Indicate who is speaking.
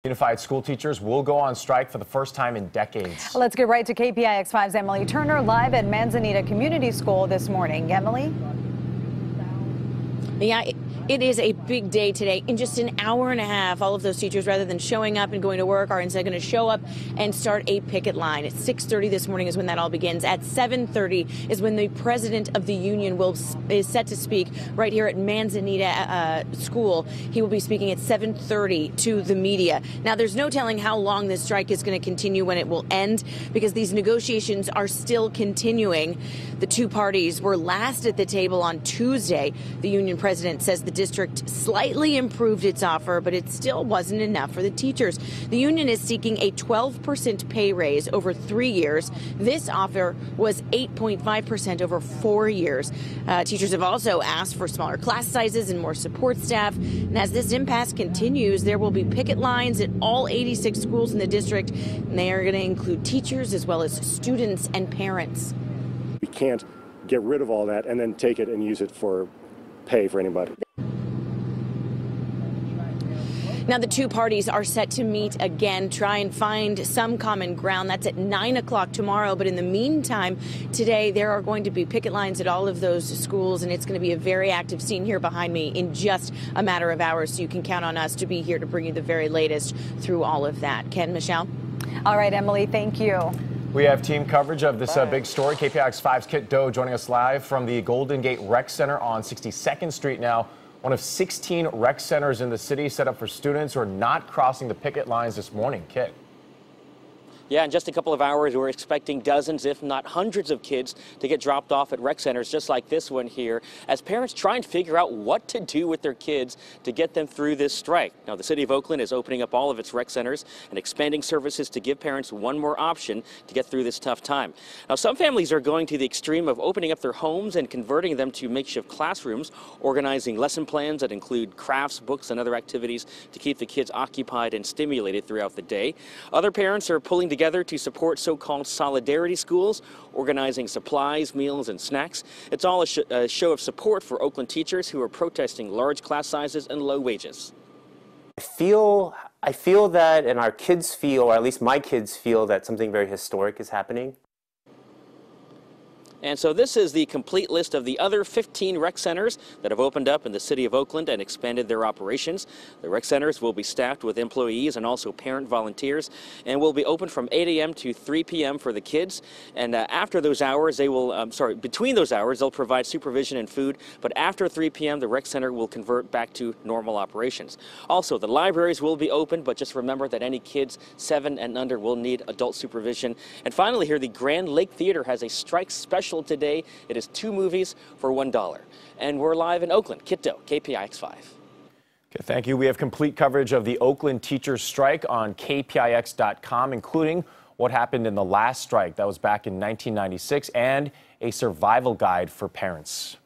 Speaker 1: Unified school teachers will go on strike for the first time in decades.
Speaker 2: Let's get right to KPIX 5's Emily Turner live at Manzanita Community School this morning. Emily?
Speaker 3: Yeah, it is a big day today. In just an hour and a half, all of those teachers, rather than showing up and going to work, are instead going to show up and start a picket line. At 6:30 this morning is when that all begins. At 7:30 is when the president of the union is set to speak right here at Manzanita School. He will be speaking at 7:30 to the media. Now, there's no telling how long this strike is going to continue, when it will end, because these negotiations are still continuing. The two parties were last at the table on Tuesday. The union president says the district slightly improved its offer, but it still wasn't enough for the teachers. The union is seeking a 12% pay raise over 3 years. This offer was 8.5% over 4 years. Teachers have also asked for smaller class sizes and more support staff. And as this impasse continues, there will be picket lines at all 86 schools in the district. And they are going to include teachers as well as students and parents.
Speaker 4: We can't get rid of all that and then take it and use it for pay for anybody.
Speaker 3: Now, the two parties are set to meet again, try and find some common ground. That's at 9 o'clock tomorrow. But in the meantime, today there are going to be picket lines at all of those schools, and it's going to be a very active scene here behind me in just a matter of hours. So you can count on us to be here to bring you the very latest through all of that. Ken, Michelle?
Speaker 2: All right, Emily, thank you.
Speaker 1: We have team coverage of this big story. KPIX 5's Kit Doe joining us live from the Golden Gate Rec Center on 62nd Street now. One of 16 rec centers in the city set up for students who are not crossing the picket lines this morning. Kit.
Speaker 5: Yeah, in just a couple of hours, we're expecting dozens, if not hundreds of kids to get dropped off at rec centers just like this one here, as parents try and figure out what to do with their kids to get them through this strike. Now, the city of Oakland is opening up all of its rec centers and expanding services to give parents one more option to get through this tough time. Now, some families are going to the extreme of opening up their homes and converting them to makeshift classrooms, organizing lesson plans that include crafts, books, and other activities to keep the kids occupied and stimulated throughout the day. Other parents are pulling together to support so-called solidarity schools, organizing supplies, meals, and snacks. It's all a show of support for Oakland teachers who are protesting large class sizes and low wages.
Speaker 6: I feel that, and our kids feel, or at least my kids feel, that something very historic is happening.
Speaker 5: And so this is the complete list of the other 15 rec centers that have opened up in the city of Oakland and expanded their operations. The rec centers will be staffed with employees and also parent volunteers, and will be open from 8 a.m. to 3 p.m. for the kids. And after those hours, they will, between those hours, they'll provide supervision and food. But after 3 p.m., the rec center will convert back to normal operations. Also, the libraries will be open, but just remember that any kids 7 and under will need adult supervision. And finally here, the Grand Lake Theater has a strike special today. It is 2 movies for $1. And we're live in Oakland. Kit Doe, KPIX 5.
Speaker 1: Okay, thank you. We have complete coverage of the Oakland teachers strike on KPIX.com, including what happened in the last strike. That was back in 1996, and a survival guide for parents.